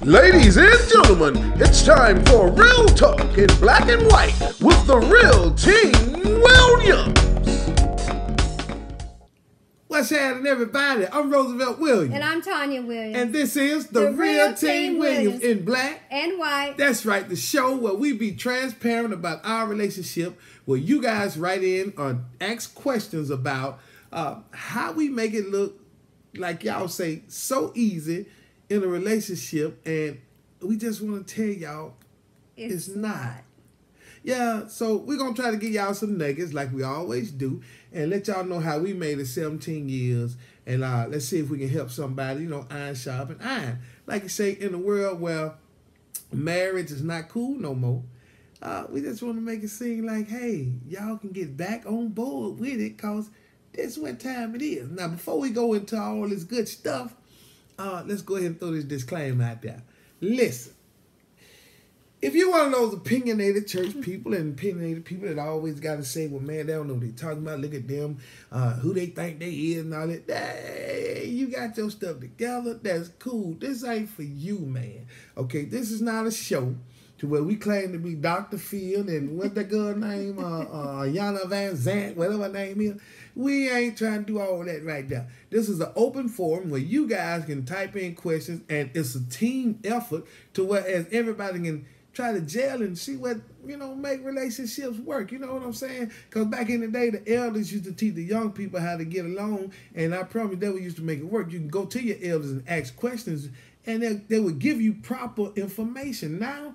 Ladies and gentlemen, it's time for Real Talk in Black and White with the real Team Williams. What's happening, everybody? I'm Roosevelt Williams. And I'm Tanya Williams. And this is the Real Team Williams in Black and White. That's right, the show where we be transparent about our relationship, where you guys write in or ask questions about how we make it look, like y'all say, so easy in a relationship, and we just want to tell y'all it's not. Yeah, so we're going to try to give y'all some nuggets like we always do and let y'all know how we made it 17 years, and let's see if we can help somebody, iron sharpen iron. Like you say, in a world where marriage is not cool no more, we just want to make it seem like, hey, y'all can get back on board with it because this is what time it is. Now, before we go into all this good stuff, let's go ahead and throw this disclaimer out there. Listen, if you're one of those opinionated church people and opinionated people that always got to say, well, man, they don't know what they're talking about. Look at them, who they think they is and all that. Hey, you got your stuff together. That's cool. This ain't for you, man. Okay, this is not a show to where we claim to be Dr. Phil and what's that girl name? Yana Van Zant, whatever her name is. We ain't trying to do all that right now. This is an open forum where you guys can type in questions, and it's a team effort to whereas everybody can try to gel and see what, make relationships work. You know what I'm saying? Because back in the day, the elders used to teach the young people how to get along, and I promise they used to make it work. You can go to your elders and ask questions, and they would give you proper information. Now,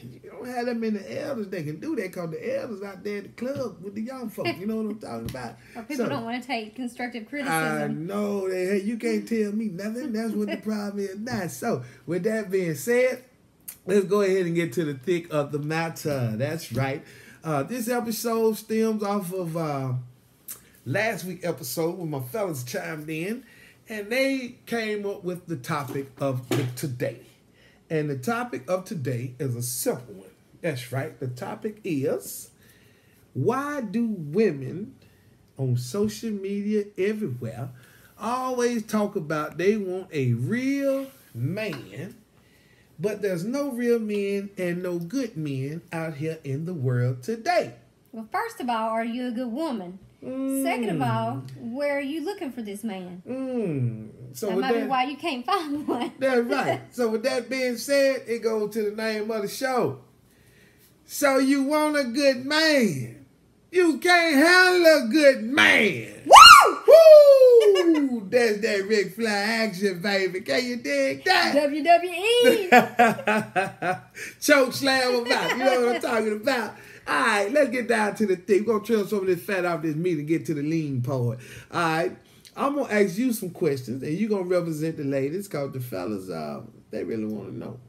you don't have that many elders that can do that because the elders out there at the club with the young folks. You know what I'm talking about? Or people don't want to take constructive criticism. I know. Hey, you can't tell me nothing. That's what the problem is now. So, with that being said, let's go ahead and get to the thick of the matter. That's right. This episode stems off of last week's episode when my fellas chimed in, and they came up with the topic of today. And the topic of today is a simple one. That's right. The topic is, why do women on social media everywhere always talk about they want a real man, but there's no real men and no good men out here in the world today? Well, first of all, are you a good woman? Second of all, where are you looking for this man? So that might be why you can't find one. That's right. So with that being said, it goes to the name of the show. So you want a good man. You can't handle a good man. Woo! Woo! That's that Ric Flair action, baby. Can you dig that? WWE. Choke slam about. You know what I'm talking about? All right, let's get down to the thing. We're going to trim some of this fat off this meat and get to the lean part. All right, I'm going to ask you some questions, and you're going to represent the ladies because the fellas, they really want to know.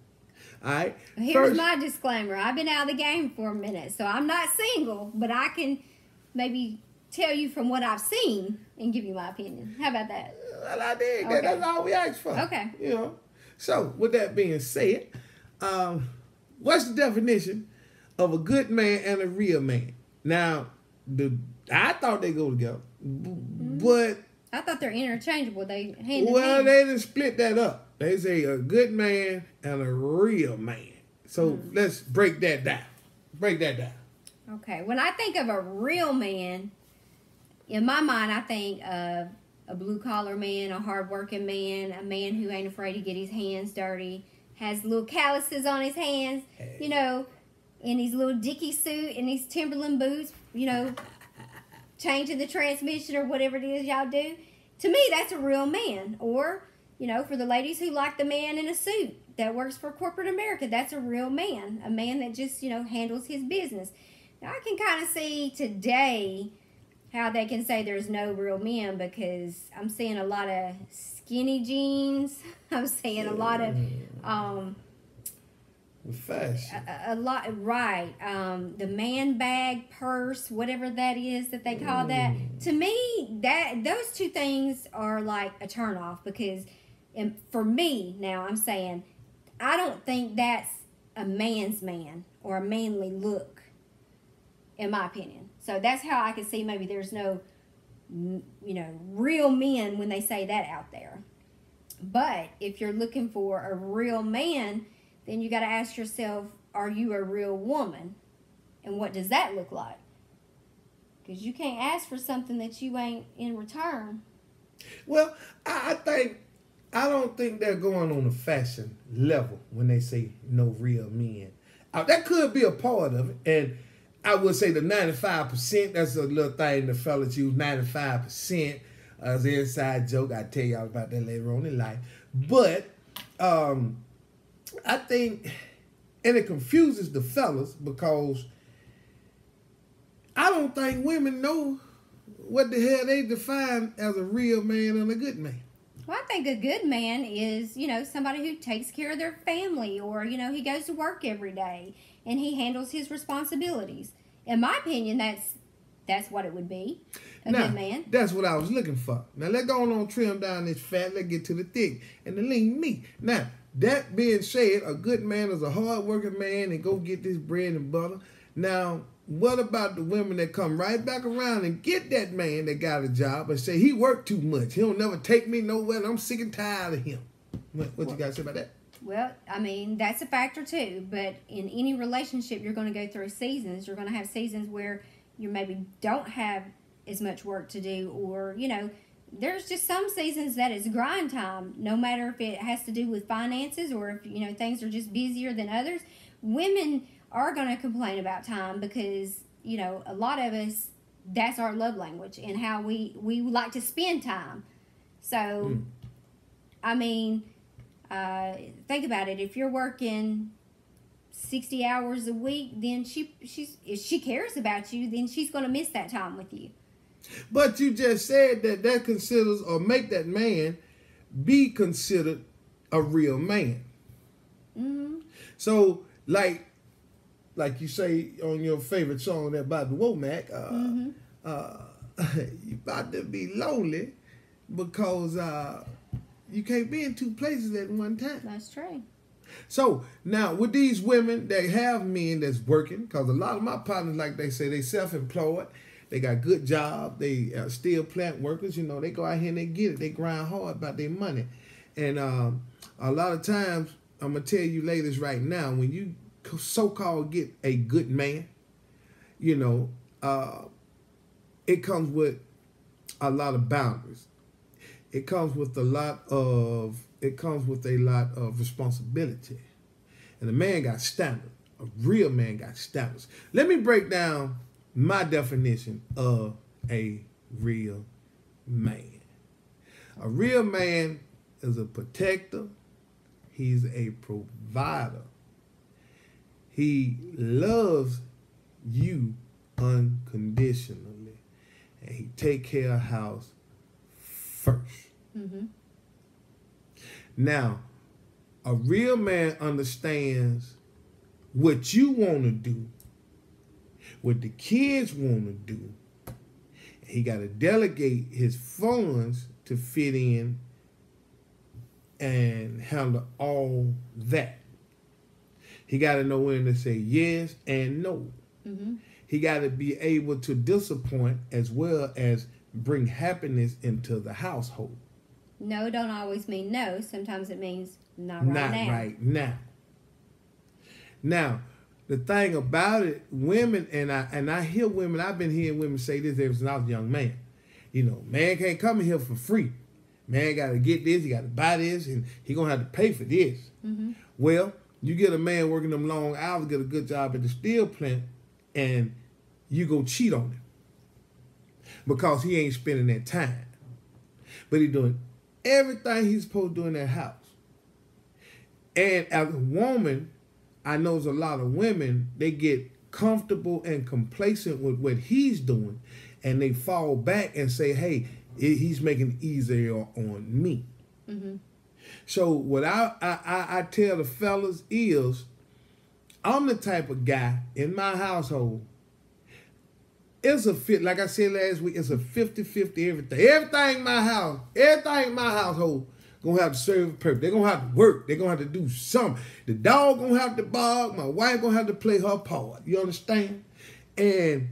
All right. Here's my disclaimer. I've been out of the game for a minute, so I'm not single, but I can maybe tell you from what I've seen and give you my opinion. How about that? Well, I dig. Okay. That's all we asked for. Okay. So, with that being said, what's the definition of a good man and a real man? Now, I thought they go together, but I thought they're interchangeable. They hand in they hand. didn't split that up. They say a good man and a real man. So let's break that down. Okay. When I think of a real man, in my mind, I think of a blue-collar man, a hard-working man, a man who ain't afraid to get his hands dirty, has little calluses on his hands, in his little Dickie suit and his Timberland boots, changing the transmission or whatever it is y'all do. To me, that's a real man. Or, for the ladies who like the man in a suit that works for corporate America, that's a real man. A man that just, handles his business. Now, I can kind of see today how they can say there's no real men because I'm seeing a lot of skinny jeans. I'm seeing a lot of... fashion. A lot, right. The man bag, purse, whatever that is that they call that. To me, those two things are like a turnoff because for me, now I'm saying, I don't think that's a man's man or a manly look, in my opinion. So that's how I can see maybe there's no, real men when they say that out there. But if you're looking for a real man, then you got to ask yourself, are you a real woman? And what does that look like? Because you can't ask for something that you ain't in return. Well, I don't think they're going on a fashion level when they say no real men. That could be a part of it. And I would say the 95%, that's a little thing the fellas use, 95%. As an inside joke, I'll tell y'all about that later on in life. But I think, and it confuses the fellas because I don't think women know what the hell they define as a real man and a good man. Well, I think a good man is, somebody who takes care of their family, or, he goes to work every day and he handles his responsibilities. In my opinion, that's what it would be. A good man. That's what I was looking for. Now, let's go on trim down this fat. Let's get to the thick and the lean meat. Now, that being said, a good man is a hard-working man and go get this bread and butter. Now, what about the women that come right back around and get that man that got a job and say, he worked too much. He don't never take me nowhere, and I'm sick and tired of him. What you got to say about that? Well, I mean, that's a factor too. But in any relationship, you're going to go through seasons. You're going to have seasons where you maybe don't have as much work to do, or, there's just some seasons that it's grind time, no matter if it has to do with finances or if, things are just busier than others. Women are going to complain about time because, a lot of us, that's our love language and how we like to spend time. So, I mean, think about it. If you're working 60 hours a week, then if she cares about you, then she's going to miss that time with you. But you just said that considers, or make that man be considered a real man. Mm-hmm. So, like you say on your favorite song, that Bobby Womack, you about to be lonely because you can't be in two places at one time. That's true. So, now, with these women that have men that's working, because a lot of my partners, like they say, they self-employed, they got good jobs, they are steel plant workers, they go out here and they get it. They grind hard about their money. And a lot of times, I'm going to tell you ladies right now, when you so-called get a good man, it comes with a lot of boundaries. It comes with a lot of responsibility. And a man got standards. A real man got standards. Let me break down my definition of a real man. A real man is a protector. He's a provider. He loves you unconditionally. And he take care of house first. Mm-hmm. Now, a real man understands what you want to do, what the kids want to do. He got to delegate his funds to fit in and handle all that. He got to know when to say yes and no. Mm-hmm. He got to be able to disappoint as well as bring happiness into the household. No don't always mean no. Sometimes it means not right now. Now, the thing about it, women, and I hear women, I've been hearing women say this ever since I was a young man. Man can't come in here for free. Man got to get this, he got to buy this, and he going to have to pay for this. Mm-hmm. Well, you get a man working them long hours, get a good job at the steel plant, and you go cheat on him because he ain't spending that time. But he doing everything he's supposed to do in that house. And as a woman, I know there's a lot of women, they get comfortable and complacent with what he's doing, and they fall back and say, hey, he's making it easier on me. Mm-hmm. So what I tell the fellas is, I'm the type of guy in my household, it's a fit, like I said last week, it's a 50-50 everything. Everything in my household gonna have to serve a purpose. They're gonna have to work. They're gonna have to do something. The dog gonna have to bark. My wife gonna have to play her part. You understand? And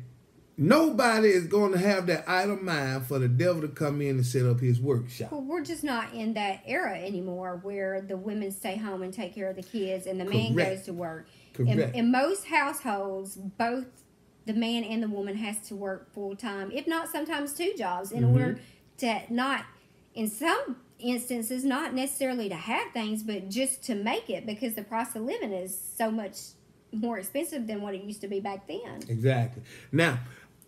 nobody is going to have that idle mind for the devil to come in and set up his workshop. Well, we're just not in that era anymore where the women stay home and take care of the kids and the man Correct. goes to work. Correct. In most households, both the man and the woman has to work full time, if not sometimes 2 jobs, in order to not, in some instances, not necessarily to have things, but just to make it, because the price of living is so much more expensive than what it used to be back then. Exactly. Now,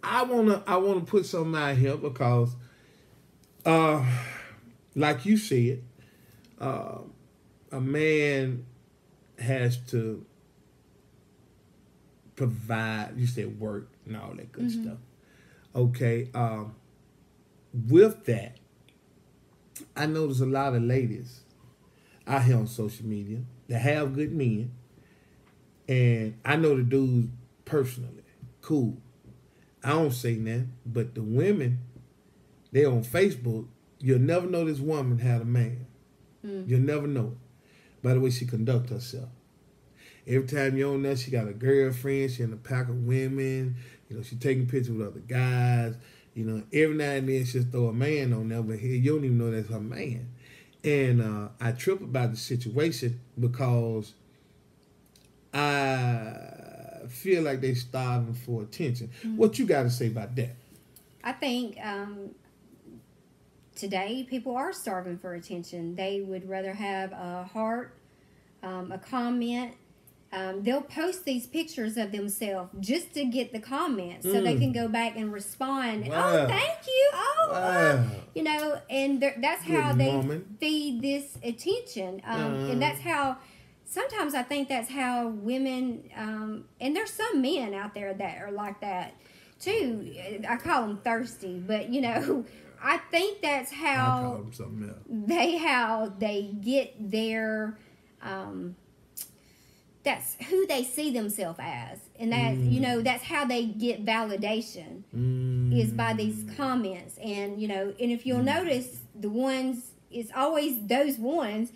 I wanna put something out here because, like you said, a man has to provide. You said work and all that good stuff. Okay. With that, I notice a lot of ladies out here on social media that have good men, and I know the dudes personally. Cool. I don't say nothing, but the women, they on Facebook, you'll never know this woman had a man. You'll never know it by the way she conduct herself. Every time you're on there, she got a girlfriend, she in a pack of women, you know, she taking pictures with other guys, you know, every now and then she'll throw a man on there, but here you don't even know that's her man. And I trip about the situation because I feel like they starving for attention. What you got to say about that? I think today people are starving for attention. They would rather have a heart, a comment. They'll post these pictures of themselves just to get the comments so they can go back and respond. Wow. Oh, thank you. Oh, Wow. you know, and that's how Good they woman. feed this attention. And that's how, sometimes I think that's how women, and there's some men out there that are like that too. I call them thirsty, but you know, I think that's I how call them something else. how they get their that's who they see themselves as, and that you know, that's how they get validation is by these comments. And you know, and if you'll notice, the ones, it's always those ones,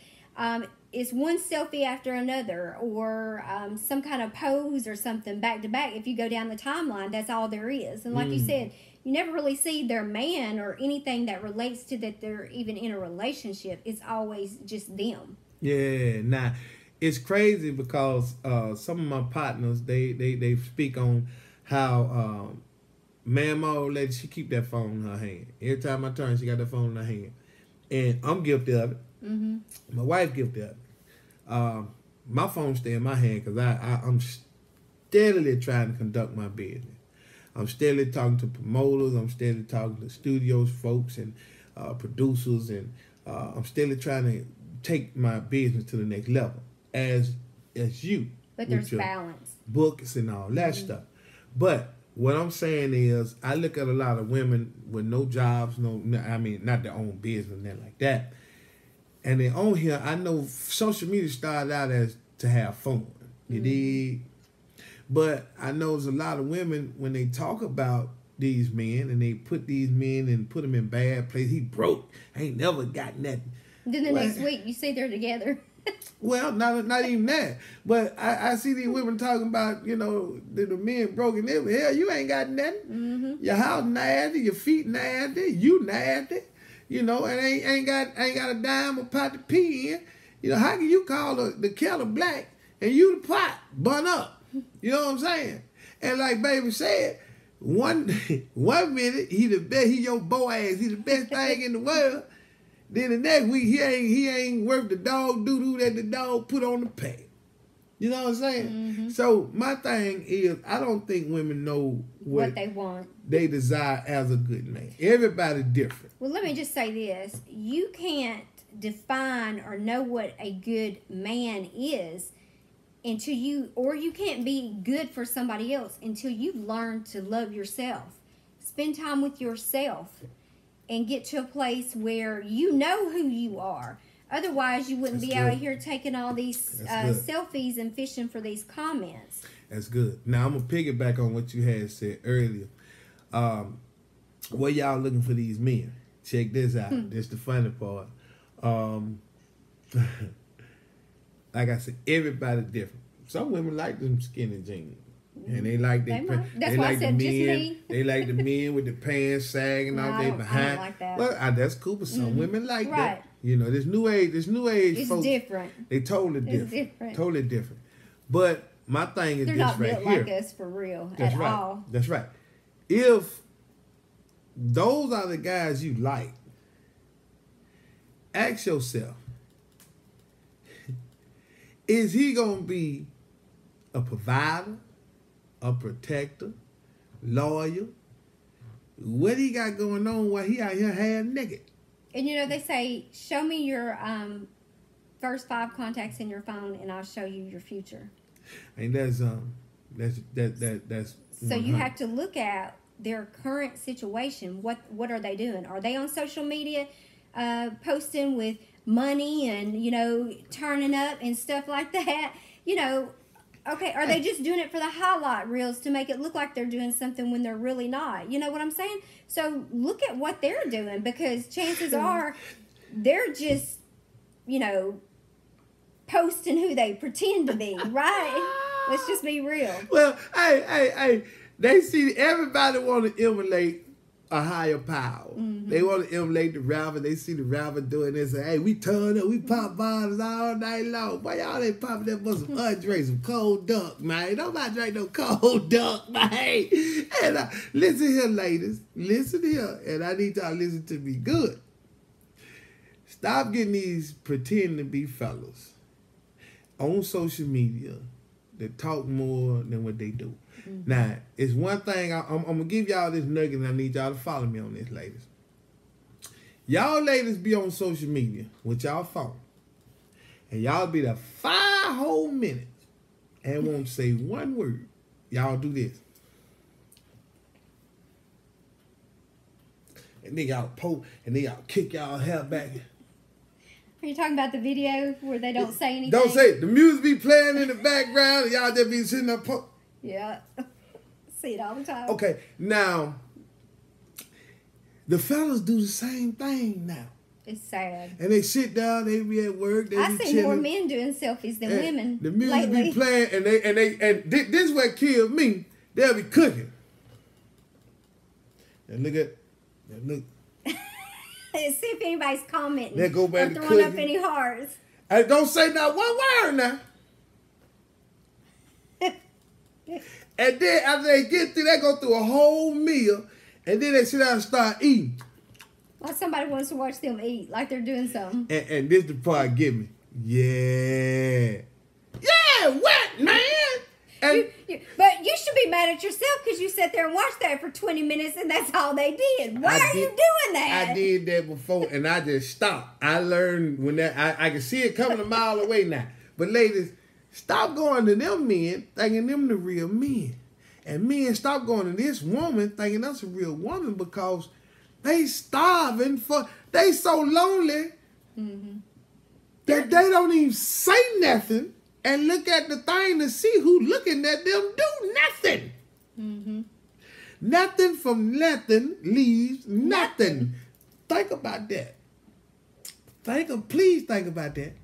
it's one selfie after another, or some kind of pose or something back to back. If you go down the timeline, that's all there is. And like you said, you never really see their man or anything that relates to that they're even in a relationship. It's always just them. Yeah, nah. It's crazy because some of my partners, they speak on how man, my old lady, she keep that phone in her hand. Every time I turn, she got that phone in her hand. And I'm guilty of it. My wife guilty of it. My phone stay in my hand because I'm steadily trying to conduct my business. I'm steadily talking to promoters. I'm steadily talking to studios folks and producers. And I'm steadily trying to take my business to the next level. As you, But with there's your balance. books and all that stuff. But what I'm saying is, I look at a lot of women with no jobs, I mean, not their own business, nothing like that. And then on here, I know social media started out as to have fun. You dig? But I know there's a lot of women, when they talk about these men and they put these men and put them in bad places, he broke, ain't never got nothing. Then the Well, next week, you see they're together. Well, not even that. But I see these women talking about, you know, the men broken. Hell, you ain't got nothing. Your house nasty, your feet nasty, you nasty. You know, and ain't got a dime or pot to pee in. You know, how can you call the kettle black and you the pot bun up? You know what I'm saying? And like baby said, one minute he the best, he your Boaz, he the best thing in the world. Then the next week he ain't worth the dog doo-doo that the dog put on the peg. You know what I'm saying? So my thing is, I don't think women know What they want. they desire as a good man. Everybody's different. Well, let me just say this. You can't define or know what a good man is until you can't be good for somebody else until you've learned to love yourself. Spend time with yourself and get to a place where you know who you are. Otherwise, you wouldn't That's be good. out here taking all these That's good. selfies and fishing for these comments. That's good. Now, I'm going to piggyback on what you had said earlier. Where y'all looking for these men? Check this out. This the funny part. Like I said, everybody different. Some women like them skinny jeans. And they like That's they why like I said the just men. me. They like the men with the pants sagging No, out I there don't behind. like that. Well, that's cool, but some women like Right. that. You know, this new age It's folks. different. They totally different. different. Totally different. But my thing is They're this not right built here. like us for real That's at right. all. That's right. If those are the guys you like, ask yourself, is he going to be a provider, a protector, loyal? What he got going on while he out here half naked? And you know, they say, show me your first 5 contacts in your phone and I'll show you your future. And that's So you have to look at their current situation. What are they doing? Are they on social media posting with money and, you know, turning up and stuff like that? You know, okay, are they just doing it for the highlight reels to make it look like they're doing something when they're really not? You know what I'm saying? So look at what they're doing, because chances are they're just, you know, posting who they pretend to be, right? Let's just be real. Well, hey, they see everybody want to emulate a higher power. They want to emulate the rapper. They see the rapper doing this, and hey, we turn up, we pop bottles all night long. Boy, y'all ain't popping that but some Andre, some cold duck, man. Nobody drink no cold duck, man. And listen here, ladies. Listen here, and I need y'all to listen to me good. Stop getting these pretending to be fellas on social media that talk more than what they do. Now, it's one thing, I'm going to give y'all this nugget, and I need y'all to follow me on this, ladies. Y'all ladies be on social media with y'all phone, and y'all be there 5 whole minutes and won't say one word. Y'all do this. And then y'all poke, and then y'all kick y'all hair back. Are you talking about the video where they don't say anything? Don't say it. The music be playing in the background, and y'all just be sitting there Yeah. See it all the time. Okay, now, the fellas do the same thing now. It's sad. And they sit down, they be at work, they I be see chilling. more men doing selfies than women. The music lately. be playing, and this is what killed me. They'll be cooking. And look. And see if anybody's commenting They go back or to throwing up cooking. any hearts. And don't say not one word now. And then after they get through, they go through a whole meal, and then they sit down and start eating. Like somebody wants to watch them eat, like they're doing something. And this the part get me. Yeah, what, man? And But you should be mad at yourself because you sat there and watched that for 20 minutes and that's all they did. Why are you doing that? I did that before, and I just stopped. I learned when that I can see it coming a mile away now. But ladies, stop going to them men thinking them the real men. And men, stop going to this woman thinking that's a real woman, because they starving for, they so lonely that they don't even say nothing and look at the thing to see who looking at them do nothing. Nothing from nothing leaves nothing. Think about that. Please think about that.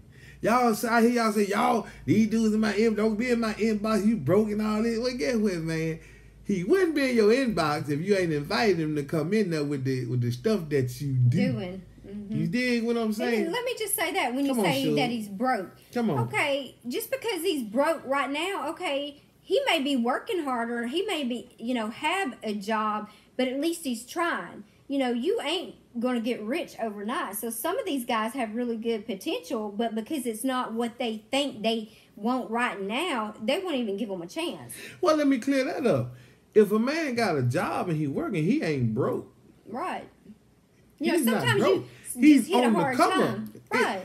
Y'all, I hear y'all say, y'all, these dudes in my inbox, don't be in my inbox, you broke and all this. Well, guess what, man? He wouldn't be in your inbox if you ain't invited him to come in there with the stuff that you do. Doing. You dig what I'm saying? And let me just say that when you Come on, say Suge. that he's broke. Come on. Okay, just because he's broke right now, okay, he may be working harder. He may be, have a job, but at least he's trying. You ain't going to get rich overnight. So some of these guys have really good potential, but because it's not what they think they want right now, they won't even give them a chance. Well, let me clear that up. If a man got a job and he working, he ain't broke. Right. He's not sometimes broke. you just He's hit a on the hard come time. up. Right.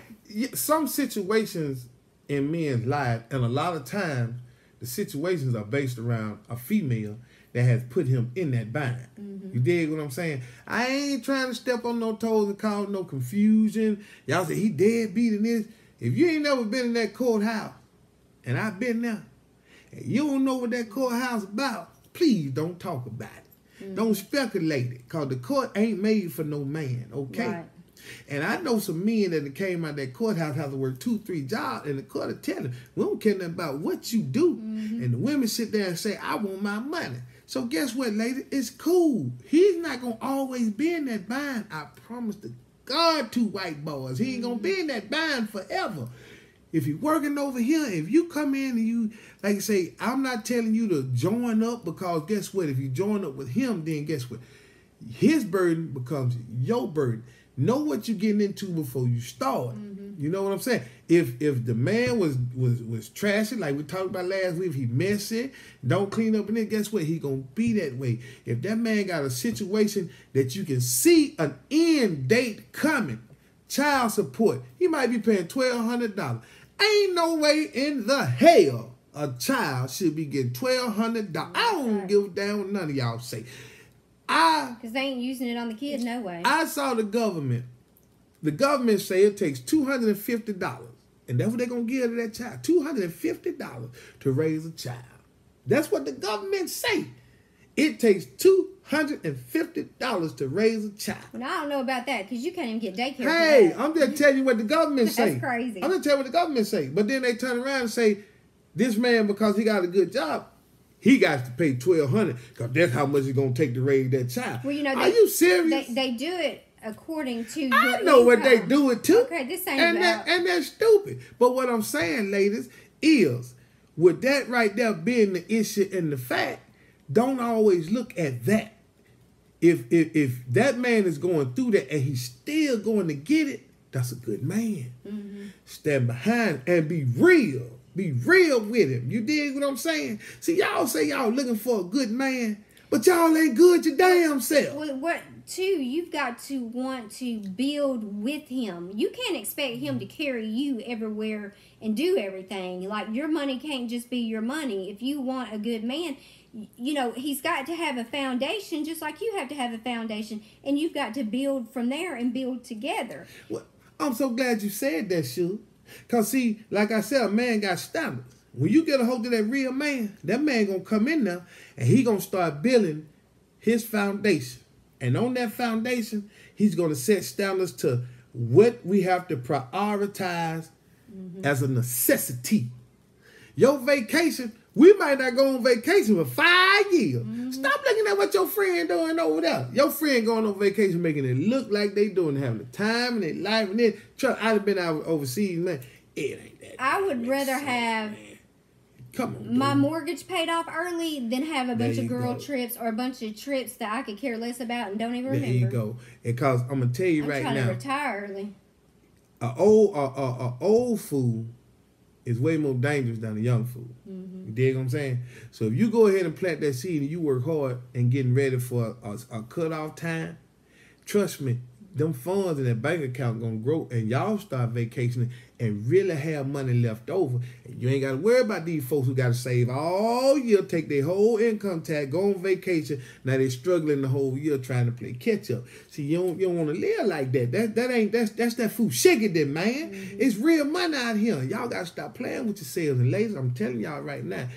Some situations in men's life, and a lot of times, the situations are based around a female that has put him in that bind. You dig what I'm saying? I ain't trying to step on no toes and cause no confusion. Y'all say he deadbeat in this. If you ain't never been in that courthouse, and I've been there, and you don't know what that courthouse about, please don't talk about it. Don't speculate it, because the court ain't made for no man, okay? Right. And I know some men that came out of that courthouse have to work 2-3 jobs, and the court will tell them, we don't care nothing about what you do. And the women sit there and say, I want my money. So guess what, lady? It's cool. He's not going to always be in that bind. I promise to God, 2 white boys. He ain't going to be in that bind forever. If you're working over here, if you come in and you, like I say, I'm not telling you to join up, because guess what? If you join up with him, then guess what? His burden becomes your burden. Know what you're getting into before you start. You know what I'm saying? If the man was trashy, like we talked about last week, if he messy, don't clean up in it, guess what? He gonna be that way. If that man got a situation that you can see an end date coming, child support, he might be paying $1,200. Ain't no way in the hell a child should be getting $1,200. I don't give a damn what none of y'all say. Because they ain't using it on the kid, no way. I saw the government. The government say it takes $250. And that's what they're going to give to that child. $250 to raise a child. That's what the government say. It takes $250 to raise a child. Well, I don't know about that, because you can't even get daycare. Hey, I'm just telling you what the government say. That's crazy. I'm just telling you what the government say. But then they turn around and say, this man, because he got a good job, he got to pay $1,200, because that's how much it's going to take to raise that child. Well, you know, are you serious? They do it according to your I know income. what they do it to. Okay, this ain't and about... and that's stupid. But what I'm saying, ladies, is with that right there being the issue and the fact, don't always look at that. If that man is going through that and he's still going to get it, that's a good man. Stand behind and be real. Be real with him. You dig what I'm saying? See, y'all say y'all looking for a good man, but y'all ain't good your damn self. Well, you've got to want to build with him. You can't expect him to carry you everywhere and do everything. Like, your money can't just be your money. If you want a good man, you know, he's got to have a foundation, just like you have to have a foundation, and you've got to build from there and build together. Well, I'm so glad you said that, Shu. Because, see, like I said, a man got standards. When you get a hold of that real man, that man going to come in there and he going to start building his foundation. And on that foundation, he's going to set standards to what we have to prioritize as a necessity. Your vacation, we might not go on vacation for 5 years. Stop looking at what your friend doing over there. Your friend going on vacation making it look like they doing, having the time in their life. And then, I'd have been out overseas, man. It ain't that. I would rather have my mortgage paid off early than have a bunch of girl trips or a bunch of trips that I could care less about and don't even remember. There you go. Because I'm going to tell you right now. I'm trying to retire early. An old fool is way more dangerous than a young fool. You dig what I'm saying? So if you go ahead and plant that seed and you work hard and getting ready for a cutoff time, trust me, them funds in that bank account gonna grow, and y'all start vacationing and really have money left over. And you ain't gotta worry about these folks who gotta save all year, take their whole income tax, go on vacation. Now they struggling the whole year trying to play catch up. See, you don't want to live like that. That's that fool shaking, man. It's real money out here. Y'all gotta stop playing with yourselves. And ladies, I'm telling y'all right now,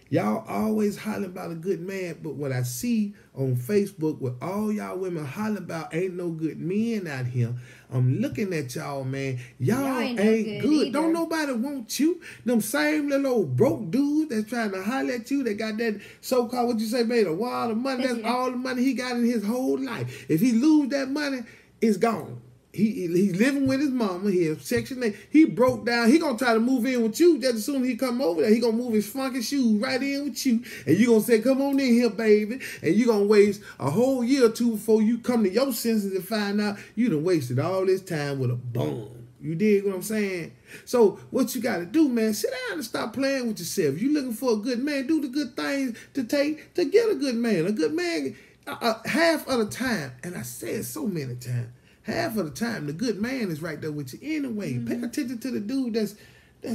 y'all always hollering about a good man, but what I see on Facebook, what all y'all women hollering about, ain't no good men out here. I'm looking at y'all, man. Y'all ain't good. Don't nobody want you. Them same little old broke dudes that's trying to holler at you, that got that so-called, what you say, made a wad of money. That's all the money he got in his whole life. If he lose that money, it's gone. He's living with his mama. He has Section 8. He broke down. He gonna try to move in with you. Just as soon as he come over there, he gonna move his funky shoes right in with you. And you gonna say, come on in here, baby. And you gonna waste a whole year or two before you come to your senses and find out you done wasted all this time with a bum. You dig what I'm saying? So what you gotta do, man, sit down and stop playing with yourself. You looking for a good man, do the good things to take to get a good man. A good man, half of the time, and I say it so many times, half of the time, the good man is right there with you anyway. Pay attention to the dude that's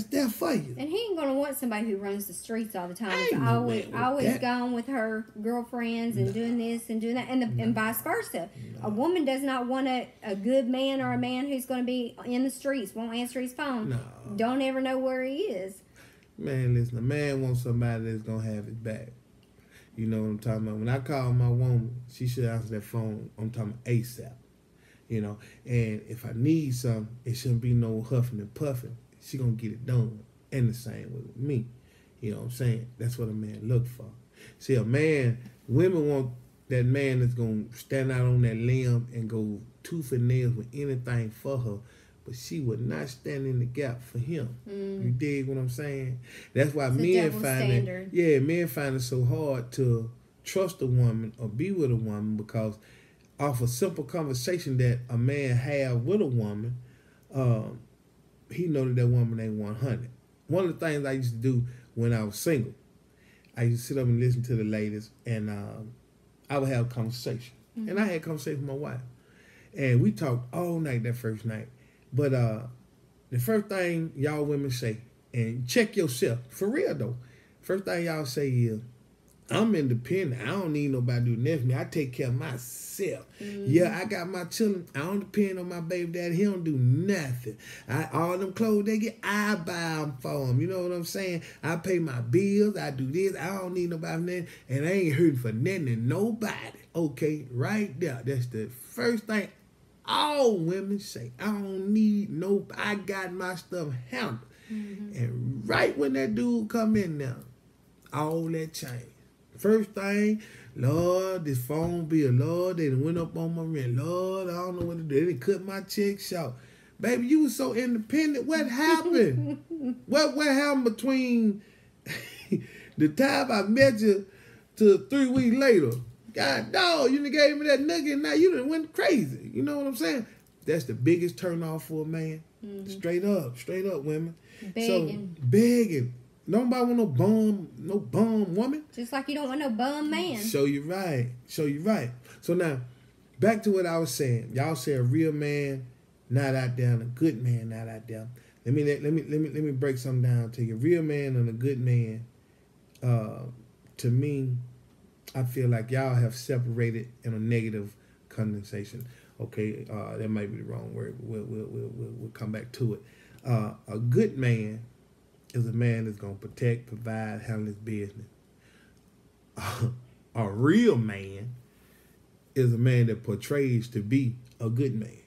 there for you. And he ain't gonna want somebody who runs the streets all the time. Always gone with her girlfriends and doing this and doing that, and vice versa. A woman does not want a good man or a man who's gonna be in the streets, won't answer his phone, don't ever know where he is. Man, listen, a man wants somebody that's gonna have his back. You know what I'm talking about? When I call my woman, she should answer that phone. I'm talking ASAP. you know. And if I need something, it shouldn't be no huffing and puffing. She gonna get it done. And the same with me. You know what I'm saying? That's what a man look for. See, a man, women want that man that's gonna stand out on that limb and go tooth and nails with anything for her, but she would not stand in the gap for him. You dig what I'm saying? That's why men find it so hard to trust a woman or be with a woman, because off a simple conversation that a man have with a woman, he know that woman ain't 100. One of the things I used to do when I was single, I used to sit up and listen to the ladies, and I would have a conversation. And I had a conversation with my wife. And we talked all night that first night. But the first thing y'all women say, and check yourself, for real though, first thing y'all say is, I'm independent. I don't need nobody to do nothing for me. I take care of myself. Yeah, I got my children. I don't depend on my baby daddy. He don't do nothing. All them clothes they get, I buy them for them. You know what I'm saying? I pay my bills. I do this. I don't need nobody for nothing. And I ain't hurting for nothing and nobody. Okay, right there. That's the first thing all women say. I don't need nobody. I got my stuff handled. And right when that dude come in now, all that changed. First thing, Lord, this phone bill, Lord, they done went up on my rent. Lord, I don't know what to do. They cut my check short. Baby, you was so independent. What happened? what happened between the time I met you to 3 weeks later? God dog, you done gave me that nugget and now you done went crazy. You know what I'm saying? That's the biggest turn off for a man. Straight up, women. Begging. So, begging. Nobody want no bum woman. Just like you don't want no bum man. Show you right. So now, back to what I was saying. Y'all say a real man not out there and a good man not out there. Let me break something down to you. A real man and a good man, to me, I feel like y'all have separated in a negative condensation. Okay, that might be the wrong word. We'll come back to it. A good man is a man that's going to protect, provide, handle his business. A real man is a man that portrays to be a good man.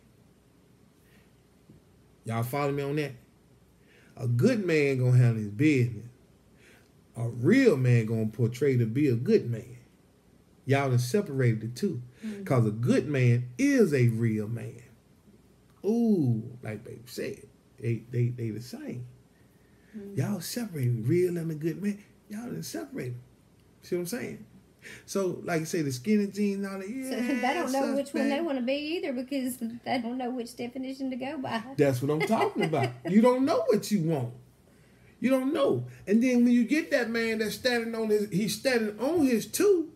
Y'all follow me on that? A good man going to handle his business. A real man going to portray to be a good man. Y'all done separated the two. Because a good man is a real man. Ooh, like baby said, they the same. Y'all separated real and a good man. Y'all done separated. See what I'm saying? So, like I say, the skinny jeans and all that. Yeah, so they don't know which one they want to be either, because they don't know which definition to go by. That's what I'm talking about. You don't know what you want. You don't know. And then when you get that man that's standing on his two,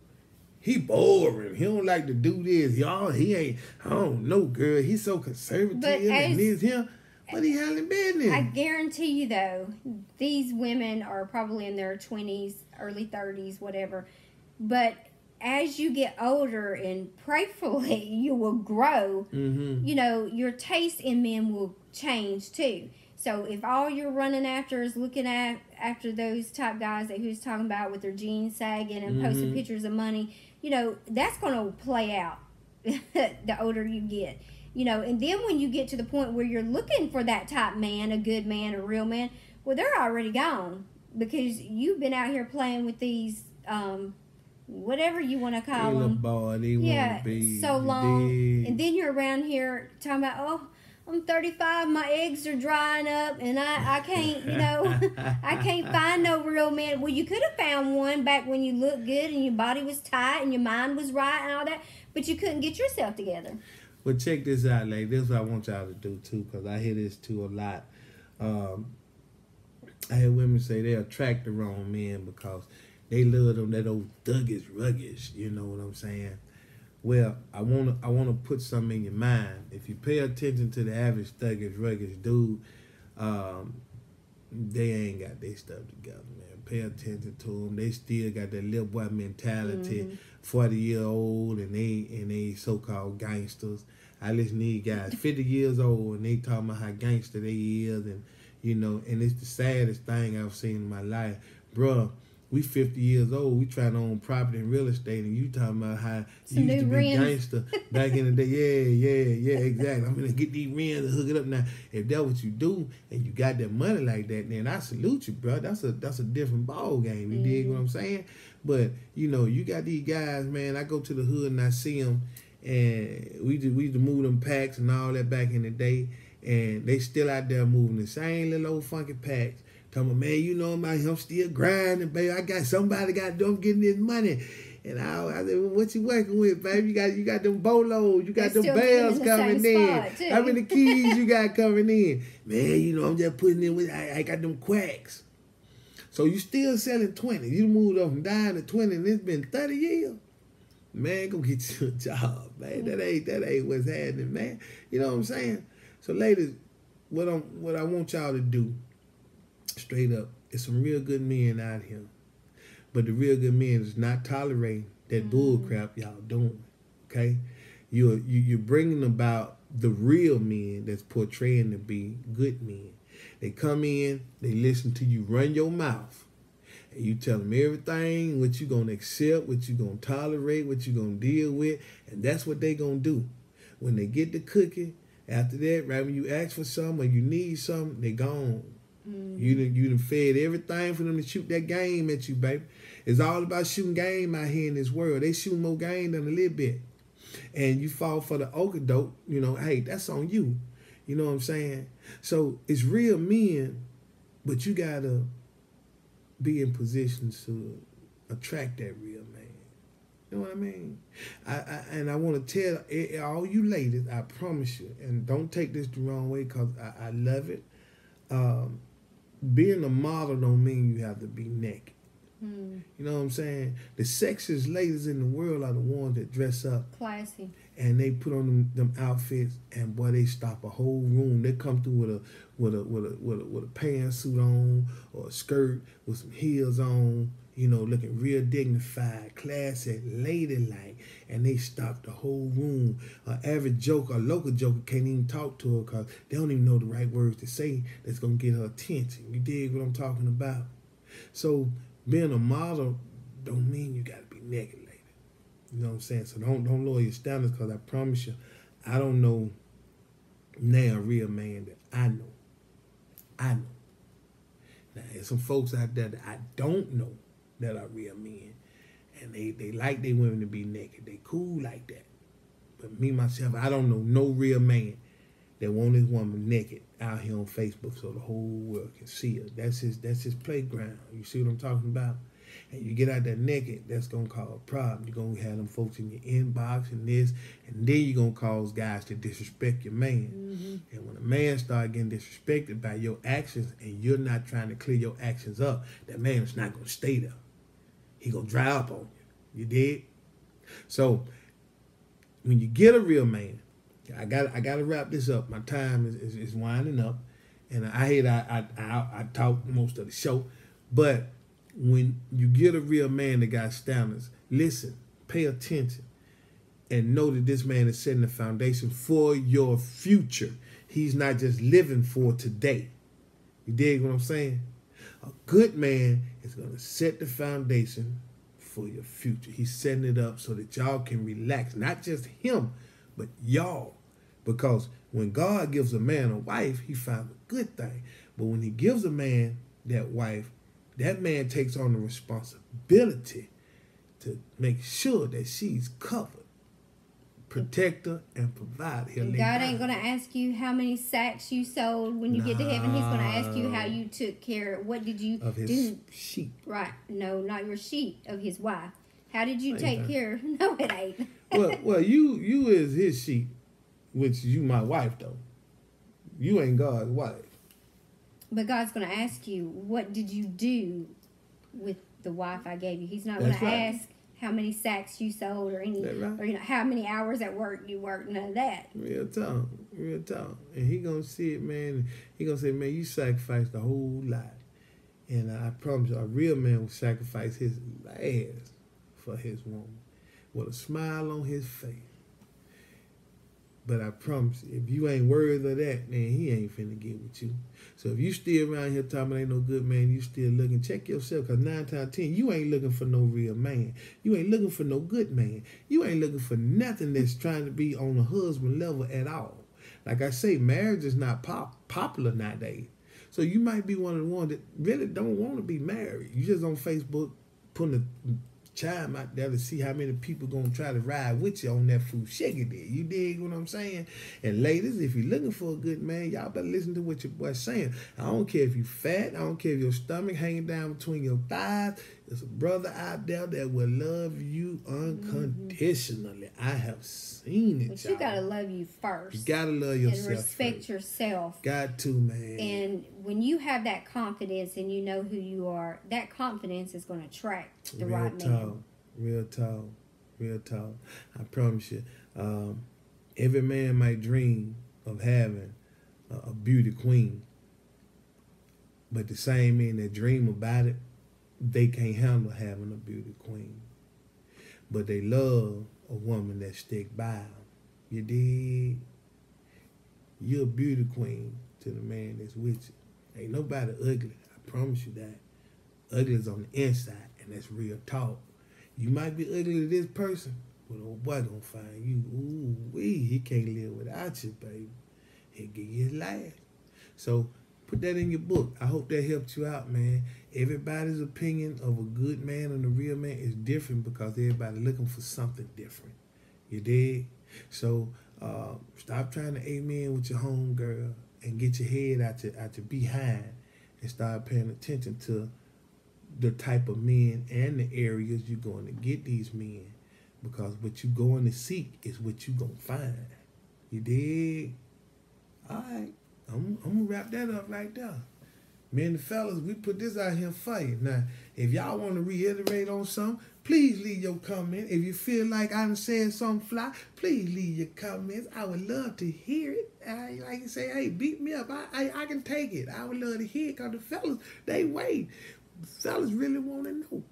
he boring. He don't like to do this. Y'all, he ain't, I don't know, girl. He's so conservative and this him. But he handling business. I guarantee you, though, these women are probably in their 20s, early 30s, whatever. But as you get older and prayerfully you will grow, you know, your taste in men will change too. So if all you're running after is looking after those type guys that he was talking about with their jeans sagging and posting pictures of money, you know, that's going to play out the older you get. You know, and then when you get to the point where you're looking for that type man, a good man, a real man, well, they're already gone, because you've been out here playing with these, whatever you want to call them. So long. And then you're around here talking about, oh, I'm 35, my eggs are drying up, and I can't, you know, I can't find no real man. Well, you could have found one back when you looked good and your body was tight and your mind was right and all that, but you couldn't get yourself together. Well, check this out, lady. This is what I want y'all to do, too, because I hear this, too, a lot. I hear women say they attract the wrong men because they love them, that old thuggish, ruggish, you know what I'm saying? Well, I wanna put something in your mind. If you pay attention to the average thuggish, ruggish dude, they ain't got their stuff together, man. Pay attention to them. They still got that little boy mentality, 40-year-old, and they so-called gangsters. I listen to these guys, 50 years old, and they talking about how gangster they is, and you know, and it's the saddest thing I've seen in my life, bruh. We 50 years old. We trying to own property and real estate, and you talking about how Some you used to new be rims. gangster back in the day. Yeah, exactly. I'm gonna get these rims and hook it up now. If that's what you do, and you got that money like that, then I salute you, bro. That's a different ball game. You dig what I'm saying? But you know, you got these guys, man. I go to the hood and I see them, and we used to move them packs and all that back in the day, and they still out there moving the same little old funky packs. Tell me, man, you know, I'm still grinding, baby. I got somebody got them getting this money. And I said, well, what you working with, baby? You got them bolos, you got them bells coming in. How many keys you got coming in? Man, you know, I'm just putting in with, I got them quacks. So you still selling 20. You moved up from dime to 20 and it's been 30 years. Man, go get you a job, man. That ain't what's happening, man. You know what I'm saying? So ladies, what I want y'all to do, straight up, it's some real good men out here. But the real good men is not tolerating that bull crap y'all doing, okay? You're bringing about the real men that's portraying to be good men. They come in, they listen to you run your mouth, and you tell them everything, what you going to accept, what you going to tolerate, what you going to deal with, and that's what they going to do. When they get the cookie, after that, right when you ask for something or you need something, they gone. You done fed everything for them to shoot that game at you, baby. It's all about shooting game out here in this world. They shoot more game than a little bit. And you fall for the okadoke, you know, hey, that's on you. You know what I'm saying? So it's real men, but you got to be in positions to attract that real man. You know what I mean? I want to tell all you ladies, I promise you, and don't take this the wrong way because I love it. Being a model don't mean you have to be naked. You know what I'm saying? The sexiest ladies in the world are the ones that dress up classy, and they put on them outfits, and boy, they stop a whole room. They come through with a pantsuit on or a skirt with some heels on, you know, looking real dignified, classy, ladylike, and they stop the whole room. An average joker, a local joker can't even talk to her because they don't even know the right words to say that's gonna get her attention. You dig what I'm talking about? So being a model don't mean you gotta be naked, lady. You know what I'm saying? So don't lower your standards, because I promise you, I don't know now a real man that I know. Now there's some folks out there that I don't know that are real men, and they like their women to be naked. They cool like that. But me myself, I don't know no real man that want his woman naked out here on Facebook so the whole world can see her. That's his playground. You see what I'm talking about? And you get out there naked, that's gonna cause a problem. You're gonna have them folks in your inbox and this, and then you're gonna cause guys to disrespect your man. And when a man start getting disrespected by your actions and you're not trying to clear your actions up, that man is not gonna stay there. He gonna dry up on you. You dig? So when you get a real man, I gotta wrap this up. My time is winding up, and I hate I talk most of the show, but when you get a real man that got standards, listen, pay attention, and know that this man is setting the foundation for your future. He's not just living for today. You dig what I'm saying? A good man is going to set the foundation for your future. He's setting it up so that y'all can relax. Not just him, but y'all. Because when God gives a man a wife, he found a good thing. But when he gives a man that wife, that man takes on the responsibility to make sure that she's covered, protect her, and provide her. God ain't going to ask you how many sacks you sold when you get to heaven. He's going to ask you how you took care. What did you of his do? Sheep. Right. No, not your sheep, of his wife. How did you take care? No, it ain't. well, you is his sheep, which you my wife, though. You ain't God's wife. But God's going to ask you, what did you do with the wife I gave you? He's not going to ask how many sacks you sold or any, or how many hours at work you worked. None of that. Real talk. And he gonna see it, man. He gonna say, man, you sacrificed a whole lot. And I promise you, a real man will sacrifice his last for his woman with a smile on his face. But I promise you, if you ain't worried of that, man, he ain't finna get with you. So if you still around here talking about ain't no good man, you still looking, check yourself, because 9 times 10, you ain't looking for no real man. You ain't looking for no good man. You ain't looking for nothing that's trying to be on a husband level at all. Like I say, marriage is not popular nowadays. So you might be one of the ones that really don't want to be married. You just on Facebook putting a chime out there to see how many people gonna try to ride with you on that food shiggy there. You dig what I'm saying? And ladies, if you're looking for a good man, y'all better listen to what your boy's saying. I don't care if you fat, I don't care if your stomach hanging down between your thighs. There's a brother out there that will love you unconditionally. I have seen it. But you gotta love you first. You gotta love yourself and respect first. yourself. Got to, man. And when you have that confidence and you know who you are, that confidence is going to attract the right man. Real talk. I promise you. Every man might dream of having a beauty queen. But the same men that dream about it, they can't handle having a beauty queen. But they love a woman that stick by them. You dig? You're a beauty queen to the man that's with you. Ain't nobody ugly. I promise you that. Ugly is on the inside, and that's real talk. You might be ugly to this person, but old boy gonna find you. Ooh wee, he can't live without you, baby. He'll give you his life. So put that in your book. I hope that helped you out, man. Everybody's opinion of a good man and a real man is different because everybody looking for something different. You dig? So stop trying to amen with your homegirl and get your head out your behind and start paying attention to the type of men and the areas you're going to get these men, because what you're going to seek is what you're going to find. You dig? All right. I'm going to wrap that up right there. Me and the fellas, we put this out here for you. Now, if y'all want to reiterate on something, please leave your comment. If you feel like I done said something fly, please leave your comments. I would love to hear it. Like you say, hey, beat me up. I can take it. I would love to hear it because the fellas, they wait. The fellas really want to know.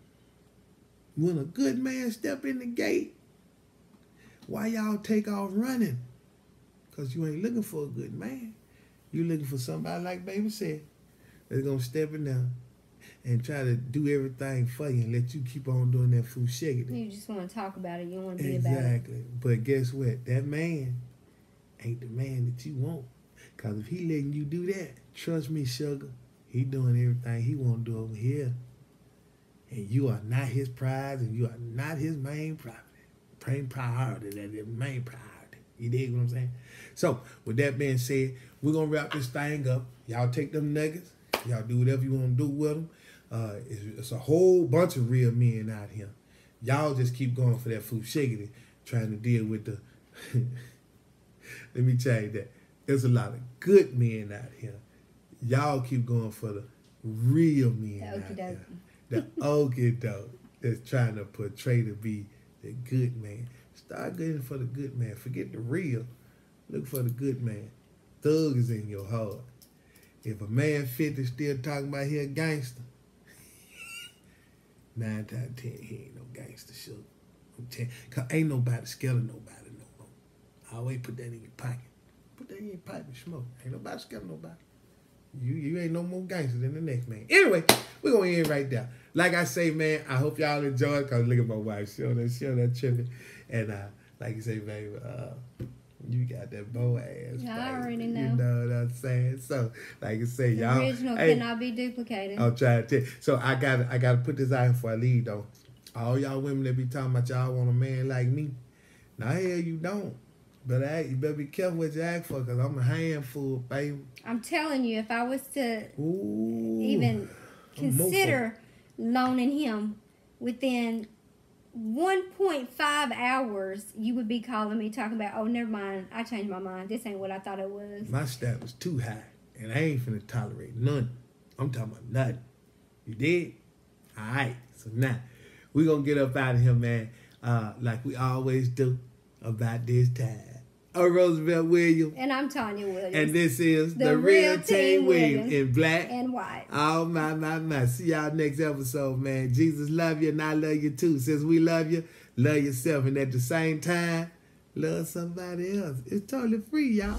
When a good man step in the gate, why y'all take off running? Because you ain't looking for a good man. You looking for somebody, like baby said, that's going to step in there and try to do everything for you and let you keep on doing that food shaking. You just want to talk about it. You want to be about it. Exactly. But guess what? That man ain't the man that you want. Because if he letting you do that, trust me, sugar, he doing everything he want to do over here. And you are not his prize and you are not his main priority. That is main priority. You dig what I'm saying? So, with that being said, we're going to wrap this thing up. Y'all take them nuggets. Y'all do whatever you want to do with them. It's a whole bunch of real men out here. Y'all just keep going for that food shaking, trying to deal with the... Let me tell you that. There's a lot of good men out here. Y'all keep going for the real men out there. The okie doke that's trying to portray to be the good man. Start getting for the good man. Forget the real. Look for the good man. Thug is in your heart. If a man 50 still talking about he a gangster, 9 times 10 he ain't no gangster, sugar. I'm telling you, cause ain't nobody scared of nobody no more. I always put that in your pocket. Put that in your pipe and smoke. Ain't nobody scared of nobody. You ain't no more gangster than the next man. Anyway, we're going to end right there. Like I say, man, I hope y'all enjoy it, because look at my wife. She on that tripping. And like you say, baby, you got that bow ass. I already know. You know what I'm saying? So, like I say, the y'all. original cannot be duplicated. I'm trying to tell you. So, I gotta put this out before I leave, though. All y'all women that be talking about y'all want a man like me. Now, hell, you don't. But you better be careful what you ask for, because I'm a handful, baby. I'm telling you, if I was to even consider loaning him within 1.5 hours, you would be calling me talking about, oh, never mind, I changed my mind. This ain't what I thought it was. My stat was too high, and I ain't finna tolerate none. I'm talking about nothing. You did? All right. So now, we're going to get up out of here, man, like we always do about this time. I'm Roosevelt Williams. And I'm Tanya Williams. And this is The Real Team Williams in black and white. Oh, my. See y'all next episode, man. Jesus love you and I love you too. Since we love you, love yourself. And at the same time, love somebody else. It's totally free, y'all.